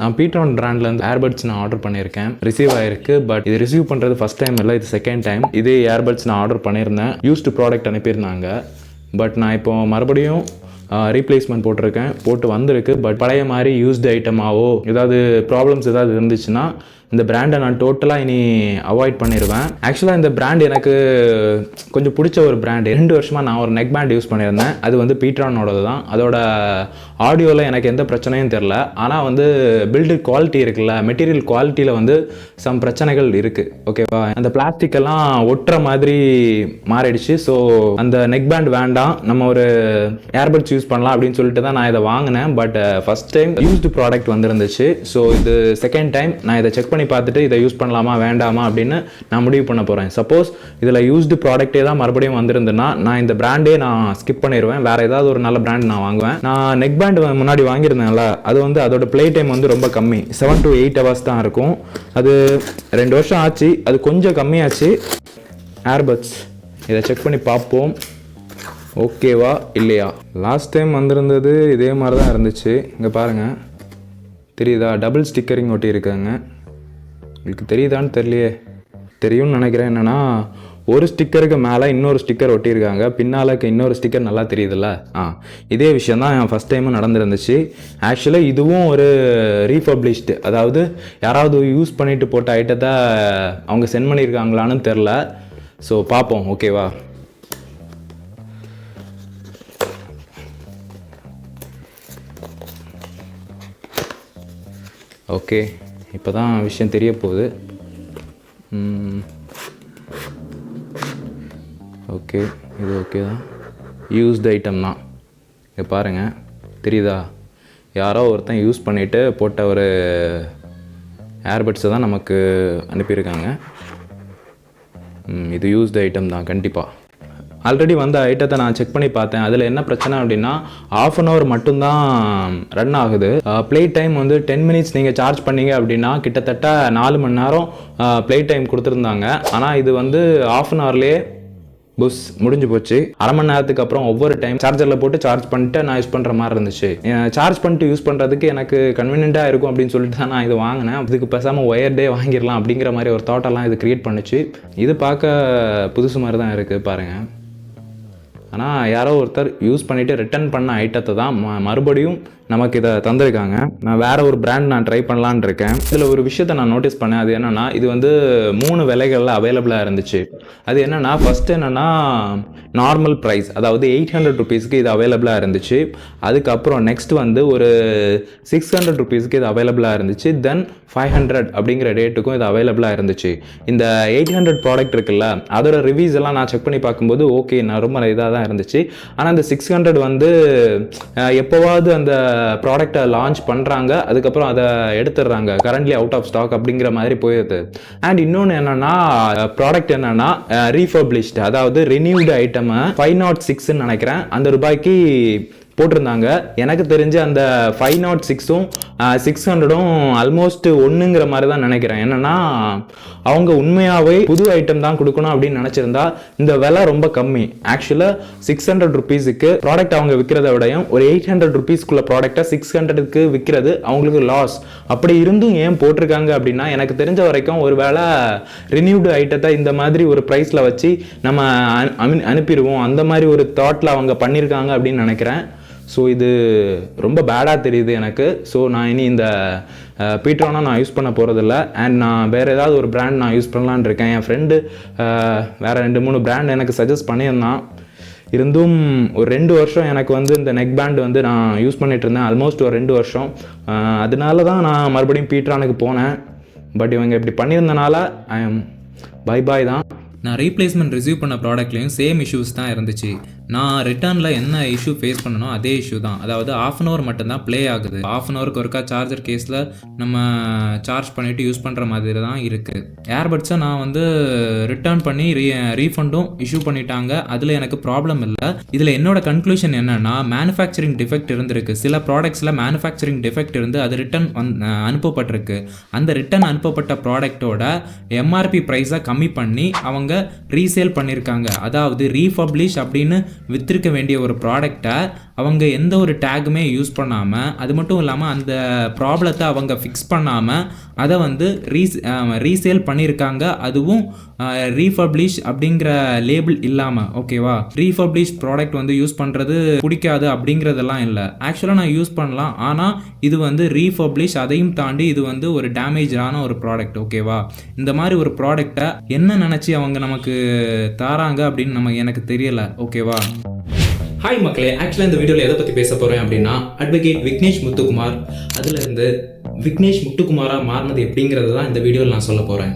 நான் பீட்ரான் பிராண்ட்லேருந்து ஏர்பட்ஸ் நான் ஆர்டர் பண்ணியிருக்கேன். ரிசீவ் ஆயிருக்கு. பட் இது ரிசீவ் பண்ணுறது ஃபஸ்ட் டைம் இல்லை, இது செகண்ட் டைம். இதே ஏர்பட்ஸ் நான் ஆர்டர் பண்ணியிருந்தேன். யூஸ்டு ப்ராடக்ட் அனுப்பியிருந்தாங்க. பட் நான் இப்போ மறுபடியும் ரீப்ளேஸ்மெண்ட் போட்டிருக்கேன், போட்டு வந்திருக்கு. பட் பழைய மாதிரி யூஸ்டு ஐட்டமாவோ ஏதாவது ப்ராப்ளம்ஸ் ஏதாவது இருந்துச்சுன்னா இந்த பிராண்டை நான் டோட்டலாக இனி அவாய்ட் பண்ணிடுவேன். ஆக்சுவலாக இந்த பிராண்ட் எனக்கு கொஞ்சம் பிடிச்ச ஒரு பிராண்டு. 2 வருஷமாக நான் ஒரு நெக் பேண்ட் யூஸ் பண்ணியிருந்தேன். அது வந்து பீட்ரானோடது தான். அதோட ஆடியோவில் எனக்கு எந்த பிரச்சனையும் தெரில. ஆனால் வந்து பில்டு குவாலிட்டி இருக்குல்ல, மெட்டீரியல் குவாலிட்டியில் வந்து சம் பிரச்சனைகள் இருக்குது. ஓகேவா, அந்த பிளாஸ்டிக்கெல்லாம் ஒட்டுற மாதிரி மாறிடுச்சு. ஸோ அந்த நெக் பேண்ட் வேண்டாம், நம்ம ஒரு ஏர்பட்ஸ் யூஸ் பண்ணலாம் அப்படின்னு சொல்லிட்டு தான் நான் இதை வாங்கினேன். But first time used product வந்துருந்துச்சு. ஸோ இது செகண்ட் டைம் நான் இதை செக் பண்ணி பார்த்துட்டு இதை யூஸ் பண்ணலாமா வேண்டாமா அப்படின்னு நான் முடிவு பண்ண போகிறேன். சப்போஸ் இதில் யூஸ்டு ப்ராடக்டே தான் மறுபடியும் வந்திருந்ததுன்னா நான் இந்த பிராண்டே நான் ஸ்கிப் பண்ணிடுவேன். வேறு ஏதாவது ஒரு நல்ல பிராண்ட் நான் வாங்குவேன். நான் நெக் பேண்ட் முன்னாடி வாங்கியிருந்தேன்ல, அது வந்து அதோட ப்ளே டைம் வந்து ரொம்ப கம்மி, 7 to 8 hours தான் இருக்கும். அது 2 வருஷம் ஆச்சு, அது கொஞ்சம் கம்மியாச்சு. ஏர்பட்ஸ் இதை செக் பண்ணி பார்ப்போம், ஓகேவா இல்லையா. லாஸ்ட் டைம் வந்திருந்தது இதே மாதிரி தான் இருந்துச்சு. இங்கே பாருங்கள், தெரியுதா, டபுள் ஸ்டிக்கரிங் ஒட்டி இருக்காங்க. உங்களுக்கு தெரியுதான்னு தெரியலையே, தெரியும்னு நினைக்கிறேன். என்னென்னா ஒரு ஸ்டிக்கருக்கு மேலே இன்னொரு ஸ்டிக்கர் ஒட்டியிருக்காங்க, பின்னாலுக்கு இன்னொரு ஸ்டிக்கர் நல்லா தெரியுதுல்ல. இதே விஷயம் தான் என் ஃபஸ்ட் டைமும் நடந்துருந்துச்சு. ஆக்சுவலாக இதுவும் ஒரு ரீபப்ளிஷ்டு, அதாவது யாராவது யூஸ் பண்ணிட்டு போட்ட ஐட்டத்தை அவங்க சென்ட் பண்ணியிருக்காங்களான்னு தெரில. ஸோ பார்ப்போம், ஓகேவா. ஓகே, இப்போ தான் விஷயம் தெரிய போகுது. ஓகே, இது ஓகே தான், யூஸ்டு ஐட்டம் தான். இங்கே பாருங்கள், தெரியுதா, யாரோ ஒருத்தன் யூஸ் பண்ணிவிட்டு போட்ட ஒரு ஏர்பட்ஸை தான் நமக்கு அனுப்பியிருக்காங்க. இது யூஸ்டு ஐட்டம் தான் கண்டிப்பாக. ஆல்ரெடி வந்த ஐட்டத்தை நான் செக் பண்ணி பார்த்தேன். அதில் என்ன பிரச்சனை அப்படின்னா, 1/2 hour மட்டும்தான் ரன் ஆகுது. ப்ளே டைம் வந்து 10 minutes நீங்கள் சார்ஜ் பண்ணீங்க அப்படின்னா கிட்டத்தட்ட 4 மணி நேரம் ப்ளே டைம் கொடுத்துருந்தாங்க. ஆனால் இது வந்து 1/2 hourலேயே புஷ் முடிஞ்சு போச்சு. 1/2 மணி நேரத்துக்கு அப்புறம் ஒவ்வொரு டைம் சார்ஜரில் போட்டு சார்ஜ் பண்ணிட்டு நான் யூஸ் பண்ணுற மாதிரி இருந்துச்சு. சார்ஜ் பண்ணிட்டு யூஸ் பண்ணுறதுக்கு எனக்கு கன்வீனியண்ட்டாக இருக்கும் அப்படின்னு சொல்லிட்டு தான் நான் இது வாங்கினேன். இதுக்கு பேசாமல் ஒயர்டே வாங்கிடலாம் அப்படிங்கிற மாதிரி ஒரு தாட்டெல்லாம் இது க்ரியேட் பண்ணுச்சு. இது பார்க்க புதுசு மாதிரி தான் இருக்குது பாருங்கள். ஆனால் யாரோ ஒருத்தர் யூஸ் பண்ணிவிட்டு ரிட்டர்ன் பண்ண ஐட்டத்தை தான் மறுபடியும் நமக்கு இதை தந்திருக்காங்க. நான் வேறு ஒரு பிராண்ட் நான் ட்ரை பண்ணலான் இருக்கேன். இதில் ஒரு விஷயத்தை நான் நோட்டீஸ் பண்ணேன். அது என்னென்னா, இது வந்து 3 விலைகளில் அவைலபிளாக இருந்துச்சு. அது என்னென்னா, ஃபஸ்ட்டு என்னென்னா நார்மல் ப்ரைஸ், அதாவது 800 rupeesக்கு இது அவைலபிளாக இருந்துச்சு. அதுக்கப்புறம் நெக்ஸ்ட் வந்து ஒரு 600 rupeesக்கு இது அவைலபிளாக இருந்துச்சு. தென் 500 அப்படிங்கிற ரேட்டுக்கும் இது அவைலபிளாக இருந்துச்சு. இந்த 800 ப்ராடக்ட் இருக்குல்ல, அதோட ரிவ்யூஸ் எல்லாம் நான் செக் பண்ணி பார்க்கும்போது ஓகே, நான் ரொம்ப இதாக தான் இருந்துச்சு. ஆனால் இந்த 600 வந்து எப்போவாவது அந்த ப்ராடக்டை லான்ச் பண்ணுறாங்க, அதுக்கப்புறம் அதை எடுத்துடுறாங்க, கரண்ட்லி அவுட் ஆஃப் ஸ்டாக் அப்படிங்கிற மாதிரி போயிடுது. அண்ட் இன்னொன்று என்னென்னா, ப்ராடக்ட் என்னென்னா ரீஃபர்பிளிஷ்டு, அதாவது ரினியூவ்டு ஐட்டம் 506ன்னு நினைக்கிறேன், அந்த ரூபாய்க்கு போட்டிருந்தாங்க. எனக்கு தெரிஞ்சு அந்த 506ம் 600ம் ஆல்மோஸ்ட் ஒன்றுங்கிற மாதிரி தான் நினைக்கிறேன். என்னென்னா அவங்க உண்மையாகவே புது ஐட்டம் தான் கொடுக்கணும் அப்படின்னு நினச்சிருந்தா இந்த விலை ரொம்ப கம்மி. ஆக்சுவலாக 600 rupeesக்கு ப்ராடக்ட் அவங்க விற்கிறத விடையும் ஒரு 800 rupeesக்குள்ள ப்ராடக்டை 600க்கு விற்கிறது அவங்களுக்கு லாஸ். அப்படி இருந்தும் ஏன் போட்டிருக்காங்க அப்படின்னா, எனக்கு தெரிஞ்ச வரைக்கும் ஒரு வேளை ரினியூவ்டு ஐட்டத்தை இந்த மாதிரி ஒரு ப்ரைஸில் வச்சு நம்ம அனுப்பிடுவோம், அந்த மாதிரி ஒரு தாட்டில் அவங்க பண்ணியிருக்காங்க அப்படின்னு நினைக்கிறேன். ஸோ இது ரொம்ப பேடாக தெரியுது எனக்கு. ஸோ நான் இனி இந்த பீட்ரானை நான் யூஸ் பண்ண போகிறதில்ல. அண்ட் நான் வேறு ஏதாவது ஒரு பிராண்ட் நான் யூஸ் பண்ணலான் இருக்கேன். என் ஃப்ரெண்டு வேறு 2-3 பிராண்ட் எனக்கு சஜஸ்ட் பண்ணியிருந்தான். இருந்தும் ஒரு 2 வருஷம் எனக்கு வந்து இந்த நெக் பேண்ட் வந்து நான் யூஸ் பண்ணிகிட்டு இருந்தேன், ஆல்மோஸ்ட் ஒரு 2 வருஷம். அதனால தான் நான் மறுபடியும் பீட்ரானுக்கு போனேன். பட் இவங்க இப்படி பண்ணியிருந்தனால ஐ எம் பை தான். நான் ரீப்ளேஸ்மெண்ட் ரிசீவ் பண்ண ப்ராடக்ட்லேயும் சேம் இஷ்யூஸ் தான் இருந்துச்சு. நான் ரிட்டர்னில் என்ன இஷ்யூ ஃபேஸ் பண்ணணும் அதே இஷ்யூ தான். அதாவது 1/2 hour மட்டும்தான் ப்ளே ஆகுது. 1/2 hourக்கு ஒருக்கா சார்ஜர் கேஸில் நம்ம சார்ஜ் பண்ணிவிட்டு யூஸ் பண்ணுற மாதிரி தான் இருக்குது. ஏர்பட்ஸை நான் வந்து ரிட்டர்ன் பண்ணி ரீஃபண்டும் இஷ்யூ பண்ணிட்டாங்க. அதில் எனக்கு ப்ராப்ளம் இல்லை. இதில் என்னோட கன்க்ளூஷன் என்னென்னா, மேனுஃபேக்சரிங் டிஃபெக்ட் இருந்திருக்கு. சில ப்ராடக்ட்ஸில் மேனுஃபேக்சரிங் டிஃபெக்ட் இருந்து அது ரிட்டர்ன் அனுப்பப்பட்டிருக்கு. அந்த ரிட்டர்ன் அனுப்பப்பட்ட ப்ராடக்டோட எம்ஆர்பி ப்ரைஸை கம்மி பண்ணி அவங்க ரீசேல் பண்ணியிருக்காங்க. அதாவது ரீபப்ளிஷ் அப்படின்னு வித்திருக்க வேண்டிய ஒரு ப்ராடக்டை அவங்க எந்த ஒரு டேக்குமே யூஸ் பண்ணாமல், அது மட்டும் இல்லாமல் அந்த ப்ராப்ளத்தை அவங்க ஃபிக்ஸ் பண்ணாமல் அதை வந்து ரீசேல் பண்ணியிருக்காங்க. அதுவும் ரீஃபப்ளிஷ் அப்படிங்கிற லேபிள் இல்லாமல். ஓகேவா, ரீஃபப்ளிஷ் ப்ராடக்ட் வந்து யூஸ் பண்ணுறது பிடிக்காது அப்படிங்கிறதெல்லாம் இல்லை. ஆக்சுவலாக நான் யூஸ் பண்ணலாம், ஆனால் இது வந்து ரீஃபப்ளிஷ், அதையும் தாண்டி இது வந்து ஒரு டேமேஜான ஒரு ப்ராடக்ட். ஓகேவா, இந்த மாதிரி ஒரு ப்ராடக்டை என்ன நினச்சி அவங்க நமக்கு தாராங்க அப்படின்னு எனக்கு தெரியலை. ஓகேவா. ஹாய் மக்களே, ஆக்சுவலாக இந்த வீடியோவில் எதை பற்றி பேச போகிறேன் அப்படின்னா, அட்வொகேட் விக்னேஷ் முத்துக்குமார், அதுலேருந்து விக்னேஷ் முத்துக்குமாராக மாறினது எப்படிங்கிறது தான் இந்த வீடியோவில் நான் சொல்ல போகிறேன்.